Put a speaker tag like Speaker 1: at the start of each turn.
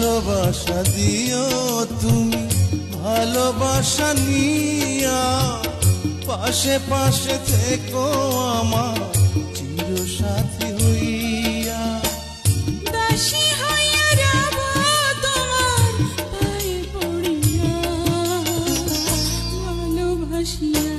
Speaker 1: ভালোবাসা দিও তুমি, ভালোবাসা নিয়া পাশে পাশে থেকো আমার চিরসাথী হইয়া।
Speaker 2: দাসী হইয়া রব তোমার পায়ে পড়িয়া, ভালোবাসিয়া